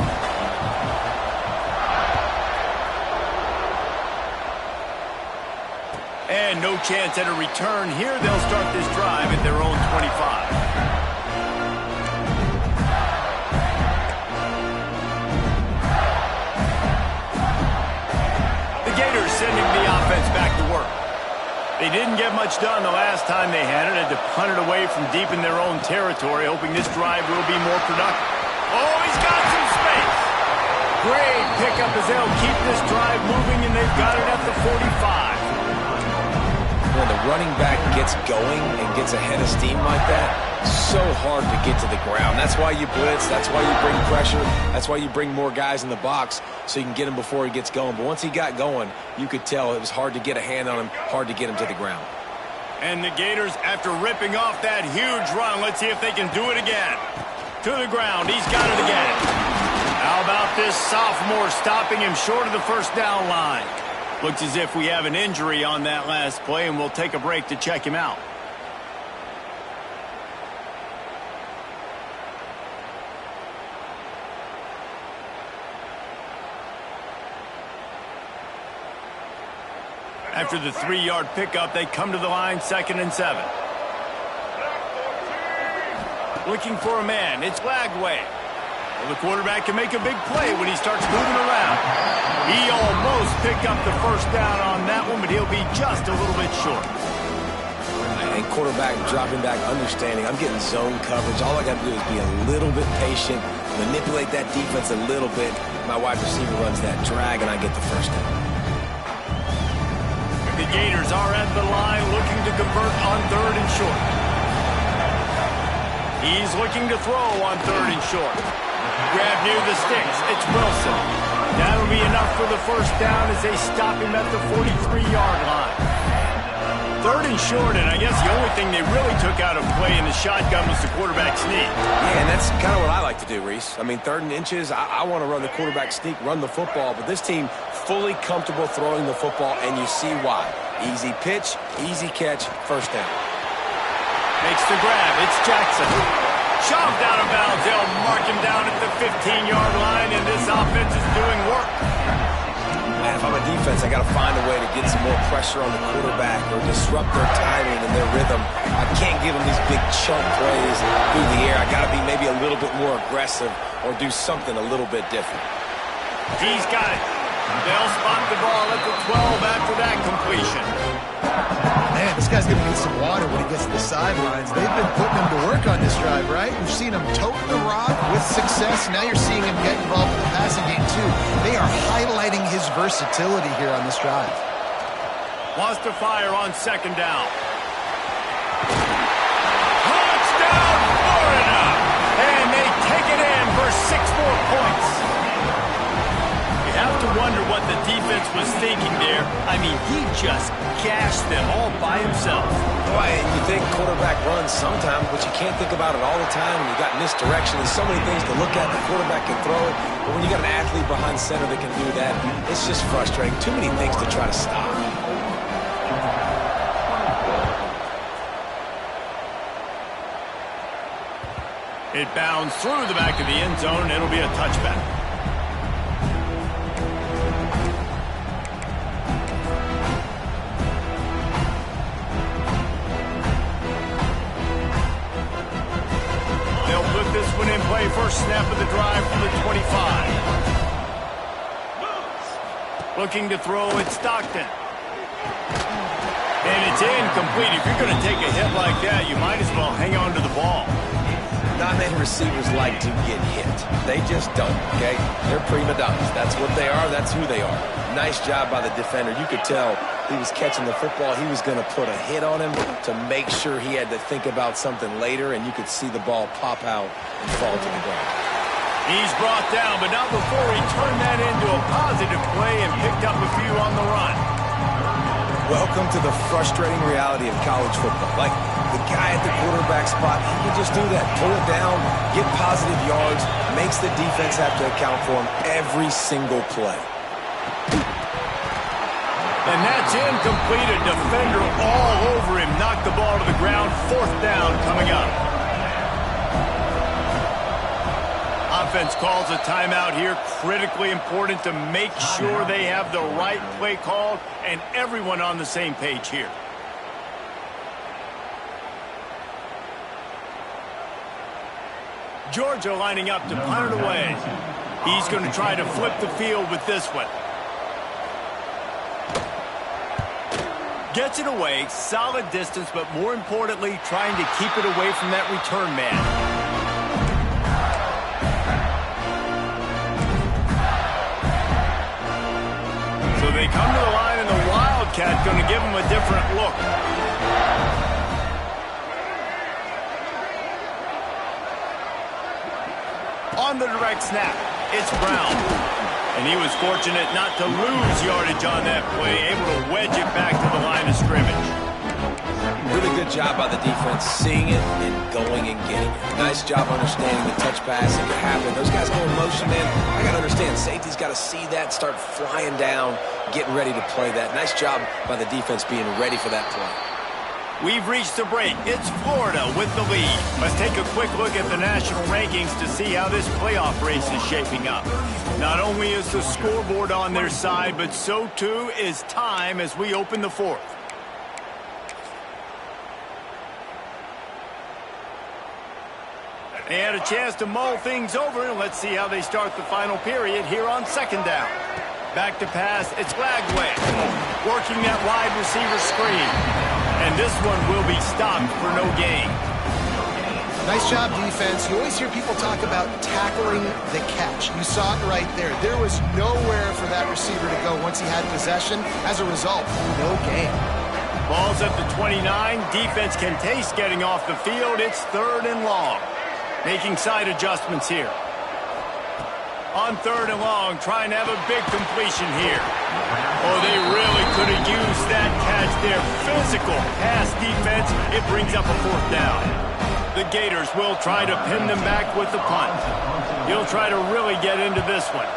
And no chance at a return here. They'll start this drive at their own 25. Sending the offense back to work. They didn't get much done the last time they had it. Had to punt it away from deep in their own territory, hoping this drive will be more productive. Oh, he's got some space. Great pickup as they'll keep this drive moving, and they've got it at the 45. When the running back gets going and gets ahead of steam like that, so hard to get to the ground. That's why you blitz. That's why you bring pressure. That's why you bring more guys in the box so you can get him before he gets going. But once he got going, you could tell it was hard to get a hand on him, hard to get him to the ground. And the Gators, after ripping off that huge run, let's see if they can do it again. To the ground. He's got it again. How about this sophomore stopping him short of the first down line? Looks as if we have an injury on that last play, and we'll take a break to check him out. After the 3-yard pickup, they come to the line, 2nd and 7. Looking for a man. It's Lagway. Well, the quarterback can make a big play when he starts moving around. He almost picked up the first down on that one, but he'll be just a little bit short. And quarterback dropping back, understanding I'm getting zone coverage. All I got to do is be a little bit patient, manipulate that defense a little bit. My wide receiver runs that drag, and I get the first down. The Gators are at the line looking to convert on 3rd and short. He's looking to throw on 3rd and short. Grab near the sticks. It's Wilson. That'll be enough for the first down as they stop him at the 43-yard line. 3rd and short, and I guess the only thing they really took out of play in the shotgun was the quarterback sneak. Yeah, and that's kind of what I like to do, Reese. I mean, 3rd and inches, I want to run the quarterback sneak, run the football, but this team fully comfortable throwing the football, and you see why. Easy pitch, easy catch, first down. Makes the grab. It's Jackson. Shoved out of bounds. They'll mark him down at the 15-yard line, and this offense is doing work. Man, if I'm a defense, I got to find a way to get some more pressure on the quarterback or disrupt their timing and their rhythm. I can't give them these big chunk plays through the air. I got to be maybe a little bit more aggressive or do something a little bit different. He's got it. They'll spot the ball at the 12 after that completion. Man, this guy's going to need some water when he gets to the sidelines. They've been putting him to work on this drive, right? We've seen him tote the rock with success. Now you're seeing him get involved in the passing game, too. They are highlighting his versatility here on this drive. Wants to fire on second down. Touchdown, Florida! And they take it in for 6 more points. You have to wonder what the defense was thinking there. I mean, he just gashed them all by himself. Boy, you think quarterback runs sometimes, but you can't think about it all the time. You got misdirection. There's so many things to look at. The quarterback can throw it, but when you got an athlete behind center that can do that, it's just frustrating. Too many things to try to stop. It bounds through the back of the end zone. It'll be a touchback. They'll put this one in play. First snap of the drive from the 25. Looking to throw it, Stockton. And it's incomplete. If you're going to take a hit like that, you might as well hang on to the ball. Not many receivers like to get hit. They just don't, okay? They're prima donnas. That's what they are. That's who they are. Nice job by the defender. You could tell he was catching the football. He was going to put a hit on him to make sure he had to think about something later, and you could see the ball pop out and fall to the ground. He's brought down, but not before he turned that into a positive play and picked up a few on the run. Welcome to the frustrating reality of college football. Like, the guy at the quarterback spot, he can just do that. Pull it down, get positive yards, makes the defense have to account for him every single play. And that's incomplete. A defender all over him. Knocked the ball to the ground. Fourth down coming up. Offense calls a timeout here. Critically important to make sure they have the right play called and everyone on the same page here. Georgia lining up to punt it away. He's going to try to flip the field with this one. Gets it away, solid distance, but more importantly, trying to keep it away from that return man. So they come to the line, and the Wildcat going to give them a different look. On the direct snap, it's Brown. And he was fortunate not to lose yardage on that play, able to wedge it back to the line of scrimmage. Really good job by the defense, seeing it and going and getting it. Nice job understanding the touch pass that could happen. Those guys go in motion, man. I got to understand, safety's got to see that, start flying down, getting ready to play that. Nice job by the defense being ready for that play. We've reached the break. It's Florida with the lead. Let's take a quick look at the national rankings to see how this playoff race is shaping up. Not only is the scoreboard on their side, but so too is time as we open the fourth. They had a chance to mull things over, and let's see how they start the final period here on second down. Back to pass, it's Lagway, working that wide receiver screen. And this one will be stopped for no gain. Nice job, defense. You always hear people talk about tackling the catch. You saw it right there. There was nowhere for that receiver to go once he had possession. As a result, no gain. Ball's at the 29. Defense can taste getting off the field. It's third and long. Making side adjustments here. On third and long, trying to have a big completion here. Oh, they really could have used that catch there. Physical pass defense. It brings up a fourth down. The Gators will try to pin them back with the punt. He'll try to really get into this one.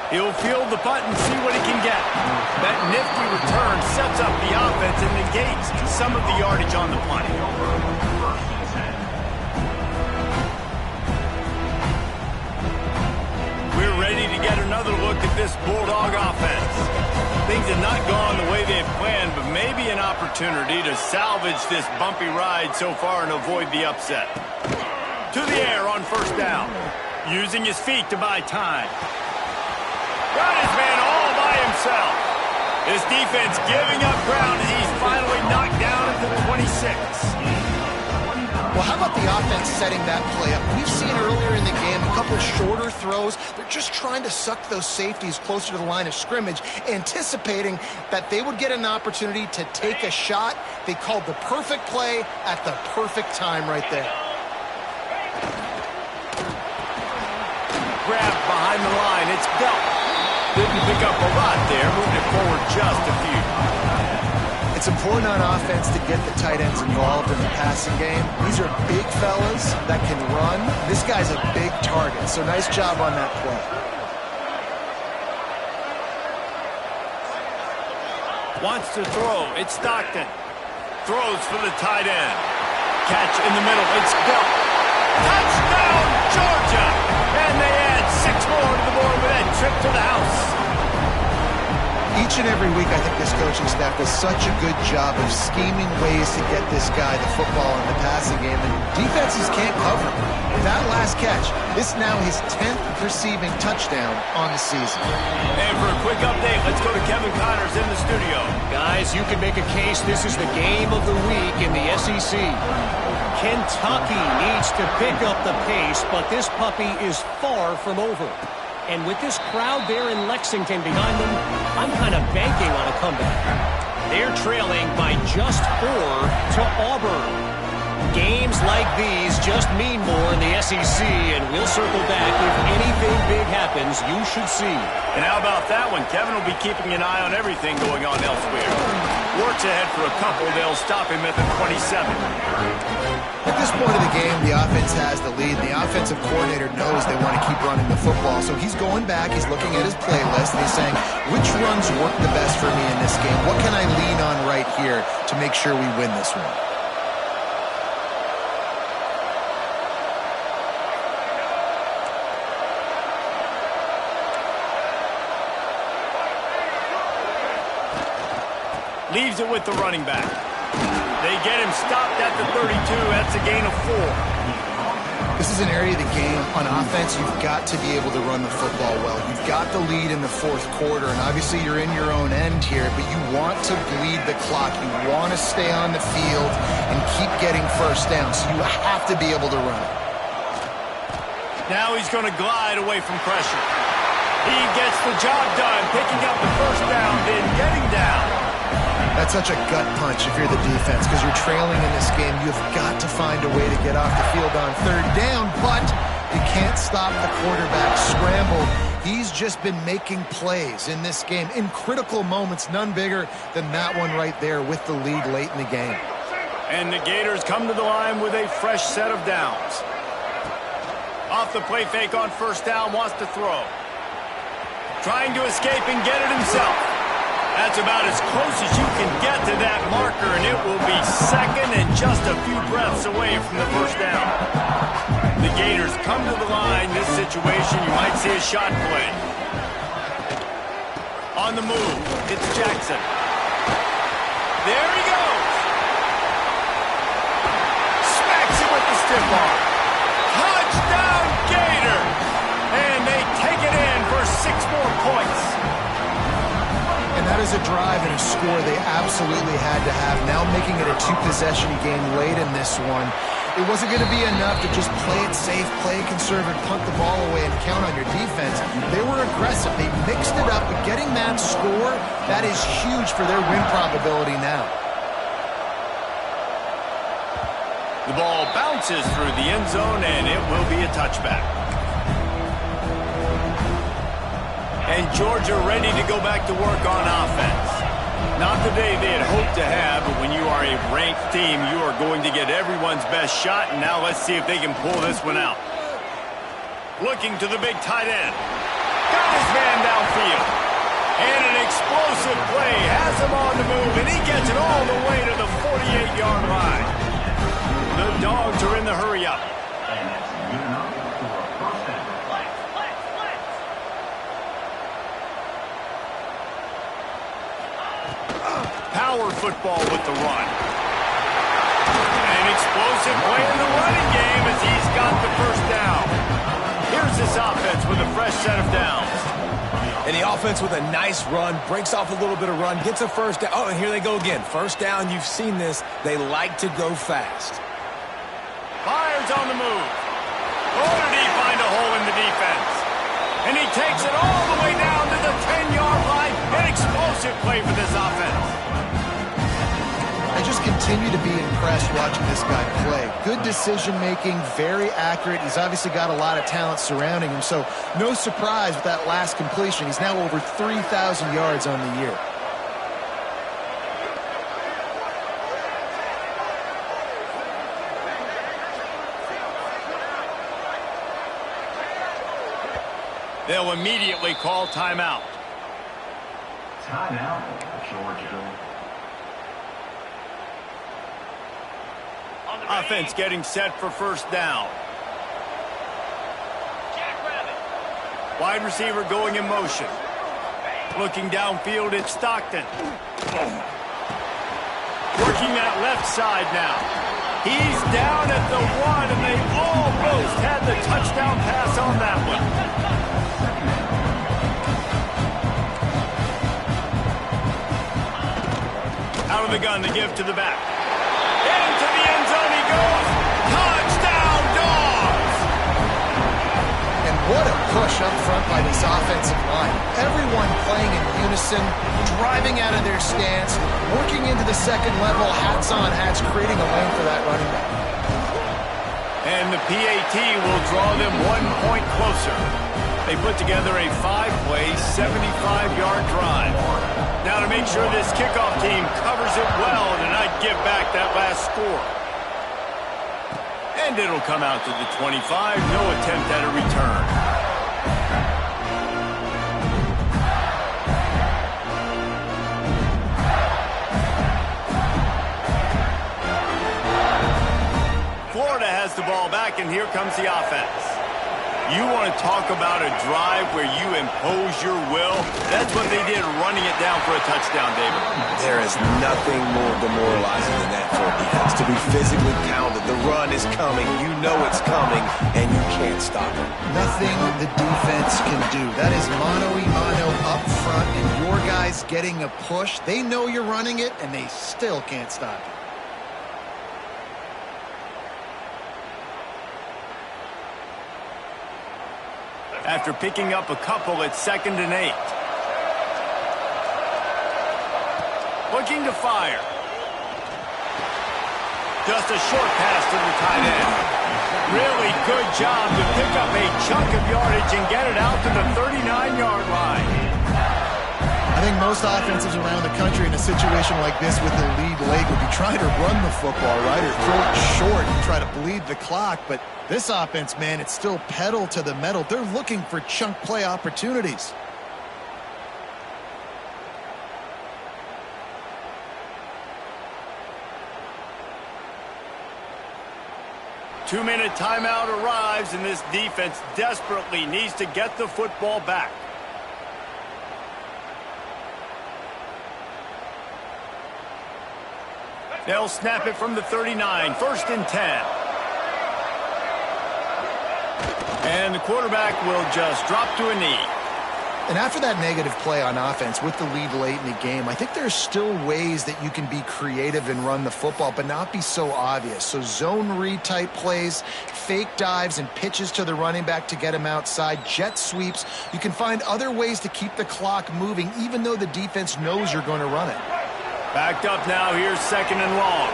He'll field the punt and see what he can get. That nifty return sets up the offense and negates some of the yardage on the punt. look at this Bulldog offense. Things have not gone the way they had planned, but maybe an opportunity to salvage this bumpy ride so far and avoid the upset. To the air on first down. Using his feet to buy time. Got his man all by himself. This defense giving up ground as he's finally knocked down at the 26. Well, how about the offense setting that play up? We've seen earlier in the game a couple shorter throws. They're just trying to suck those safeties closer to the line of scrimmage, anticipating that they would get an opportunity to take a shot. They called the perfect play at the perfect time right there. Grab behind the line. It's Belt. Didn't pick up a lot there. Moved it forward just a few. It's important on offense to get the tight ends involved in the passing game. These are big fellas that can run. This guy's a big target, so nice job on that play. Wants to throw. It's Stockton. Throws for the tight end. Catch in the middle. It's Belt. Touchdown, Georgia! And they add 6 more to the board with that trip to the house. Each and every week, I think this coaching staff does such a good job of scheming ways to get this guy the football in the passing game, and defenses can't cover him. That last catch, this now his 10th receiving touchdown on the season. And for a quick update, let's go to Kevin Connors in the studio. Guys, you can make a case this is the game of the week in the SEC. Kentucky needs to pick up the pace, but this puppy is far from over. And with this crowd there in Lexington behind them, I'm kind of banking on a comeback. They're trailing by just 4 to Auburn. Games like these just mean more in the SEC, and we'll circle back. If anything big happens, you should see. And how about that one? Kevin will be keeping an eye on everything going on elsewhere. Works ahead for a couple. They'll stop him at the 27. At this point of the game, the offense has the lead. The offensive coordinator knows they want to keep running the football, so he's going back, he's looking at his playlist, and he's saying, which runs work the best for me in this game? What can I lean on right here to make sure we win this one? Leaves it with the running back. They get him stopped at the 32. That's a gain of 4. This is an area of the game on offense you've got to be able to run the football well. You've got the lead in the fourth quarter, and obviously you're in your own end here, but you want to bleed the clock. You want to stay on the field and keep getting first down, so you have to be able to run it. Now he's going to glide away from pressure. He gets the job done, picking up the first down, then getting down. That's such a gut punch if you're the defense, because you're trailing in this game. You've got to find a way to get off the field on third down, but you can't stop the quarterback scramble. He's just been making plays in this game in critical moments, none bigger than that one right there with the lead late in the game. And the Gators come to the line with a fresh set of downs. Off the play fake on first down, wants to throw. Trying to escape and get it himself. That's about as close as you can get to that marker, and it will be second and just a few breaths away from the first down. The Gators come to the line. This situation, you might see a shot play. On the move, it's Jackson. There he goes. Smacks it with the stiff arm. Touchdown, Gator! And they take it in for 6 more points. And that is a drive and a score they absolutely had to have. Now making it a 2-possession game late in this one. It wasn't going to be enough to just play it safe, play it conservative, punt the ball away, and count on your defense. They were aggressive. They mixed it up, but getting that score, that is huge for their win probability now. The ball bounces through the end zone, and it will be a touchback. And Georgia ready to go back to work on offense. Not the day they had hoped to have, but when you are a ranked team, you are going to get everyone's best shot, and now let's see if they can pull this one out. Looking to the big tight end. Got his man downfield. And an explosive play has him on the move, and he gets it all the way to the 48-yard line. The Dogs are in the hurry-up. football with the run. An explosive play in the running game as he's got the first down. Here's this offense with a fresh set of downs. And the offense with a nice run, breaks off a little bit of run, gets a first down. Oh, and here they go again. First down, you've seen this. They like to go fast. Fires on the move. Oh, did he find a hole in the defense? And he takes it all the way down to the 10-yard line. An explosive play for this offense. I just continue to be impressed watching this guy play. Good decision-making, very accurate. He's obviously got a lot of talent surrounding him, so no surprise with that last completion. He's now over 3,000 yards on the year. They'll immediately call timeout. Timeout, Georgia. Offense getting set for first down. Wide receiver going in motion. Looking downfield, it's Stockton. Working that left side now. He's down at the 1, and they almost had the touchdown pass on that one. Out of the gun to give to the back. Into the end zone he goes. Touchdown, Dogs! And what a push up front by this offensive line. Everyone playing in unison, driving out of their stance, working into the second level, hats on hats, creating a lane for that running back. And the PAT will draw them 1 point closer. They put together a 5-play, 75-yard drive. Now to make sure this kickoff team covers it well to not give back that last score. And it'll come out to the 25. No attempt at a return. Florida has the ball back, and here comes the offense. You want to talk about a drive where you impose your will? That's what they did, running it down for a touchdown, David. There is nothing more demoralizing than that for a defense. To be physically pounded. The run is coming. You know it's coming, and you can't stop it. Nothing the defense can do. That is mano-a-mano up front, and your guys getting a push. They know you're running it, and they still can't stop it. After picking up a couple, it's 2nd and 8. Looking to fire. Just a short pass to the tight end. Really good job to pick up a chunk of yardage and get it out to the 39-yard line. I think most offenses around the country in a situation like this with the lead late would be trying to run the football, right, or throw it short and try to bleed the clock. But this offense, man, it's still pedal to the metal. They're looking for chunk play opportunities. Two-minute timeout arrives, and this defense desperately needs to get the football back. They'll snap it from the 39, 1st and 10. And the quarterback will just drop to a knee. And after that negative play on offense with the lead late in the game, I think there's still ways that you can be creative and run the football, but not be so obvious. So zone read type plays, fake dives and pitches to the running back to get him outside, jet sweeps. You can find other ways to keep the clock moving, even though the defense knows you're going to run it. Backed up now, here's 2nd and long.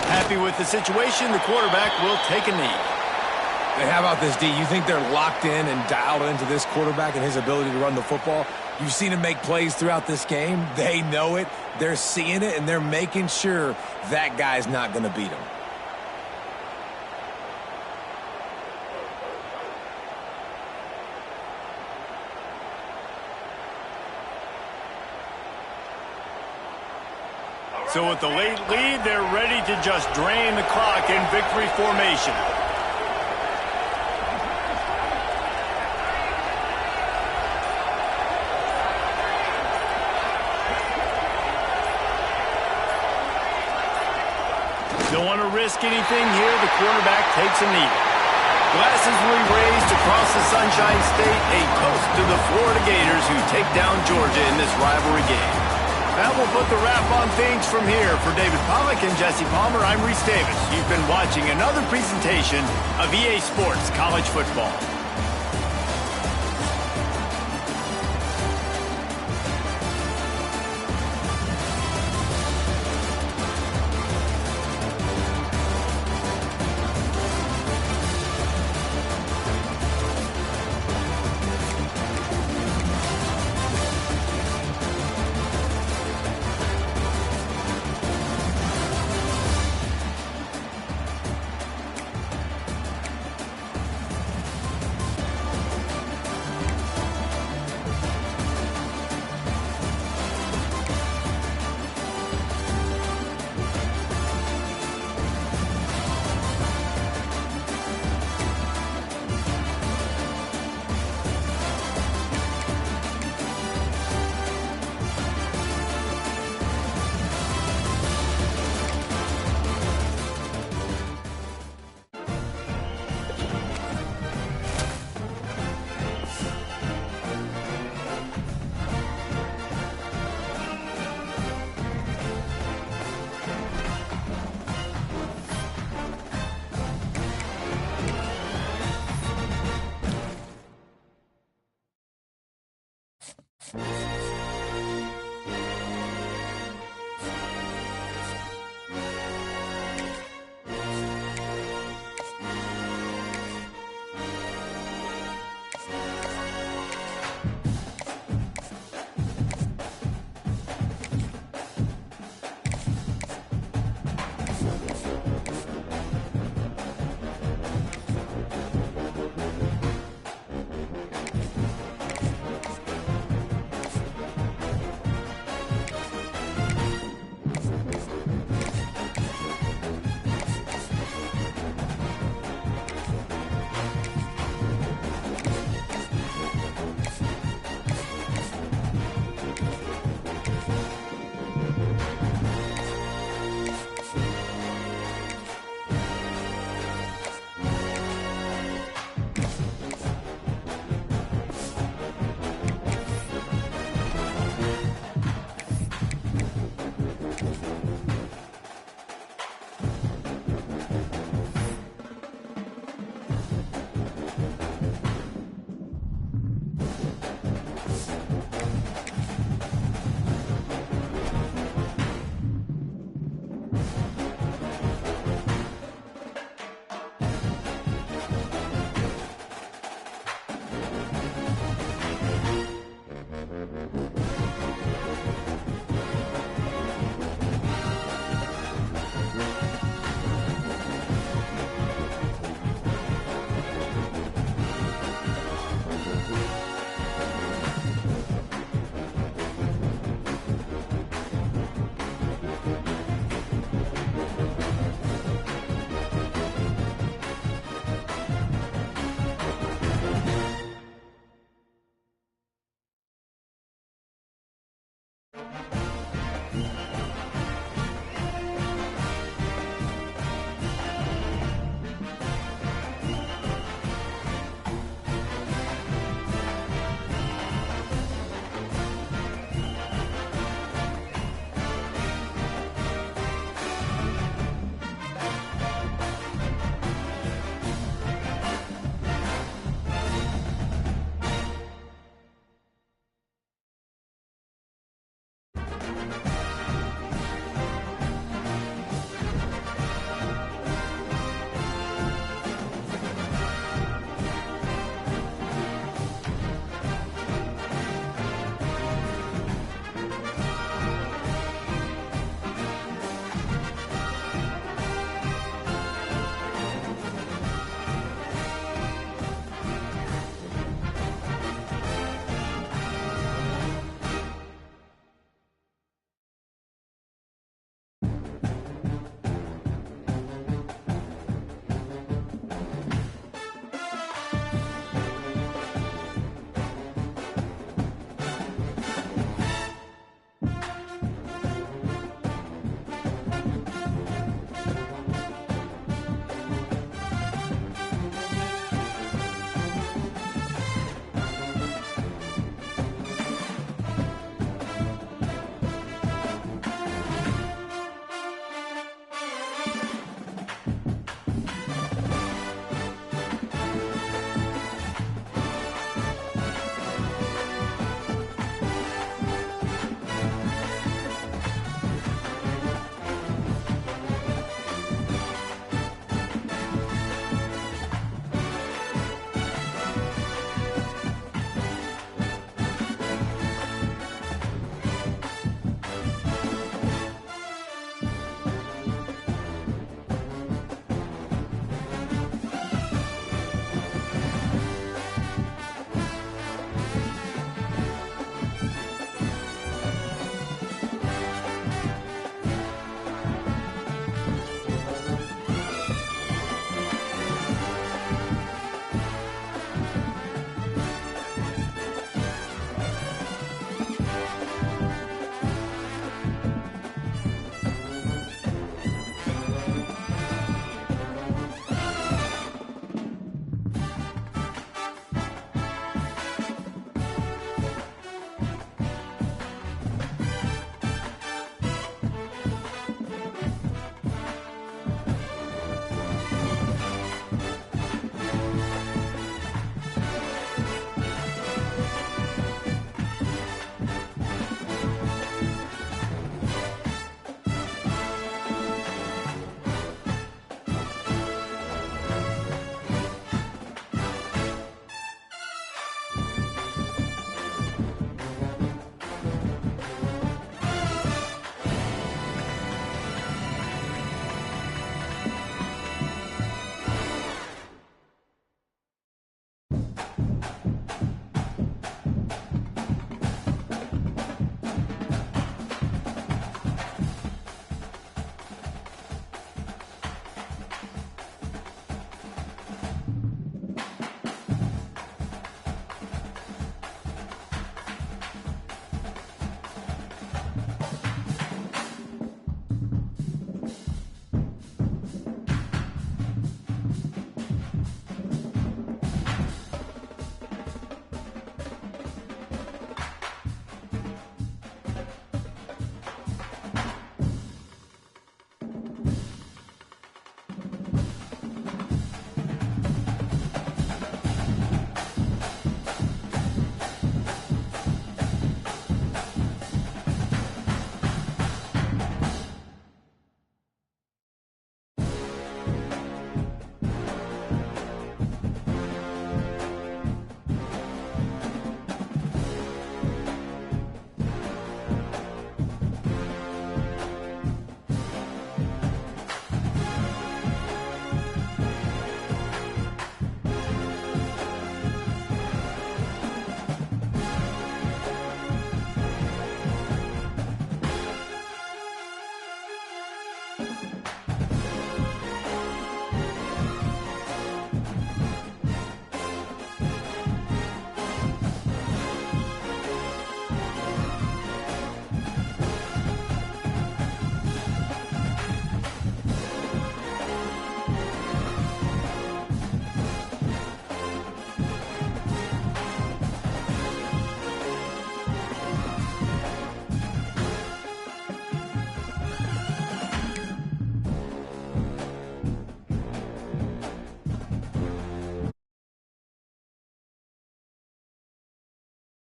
Happy with the situation, the quarterback will take a knee. And how about this, D? You think they're locked in and dialed into this quarterback and his ability to run the football? You've seen him make plays throughout this game. They know it. They're seeing it, and they're making sure that guy's not going to beat him. So with the late lead, they're ready to just drain the clock in victory formation. Don't want to risk anything here. The quarterback takes a knee. Glasses will be raised across the Sunshine State, a toast to the Florida Gators who take down Georgia in this rivalry game. That will put the wrap on things from here. For David Pollack and Jesse Palmer, I'm Reese Davis. You've been watching another presentation of EA Sports College Football.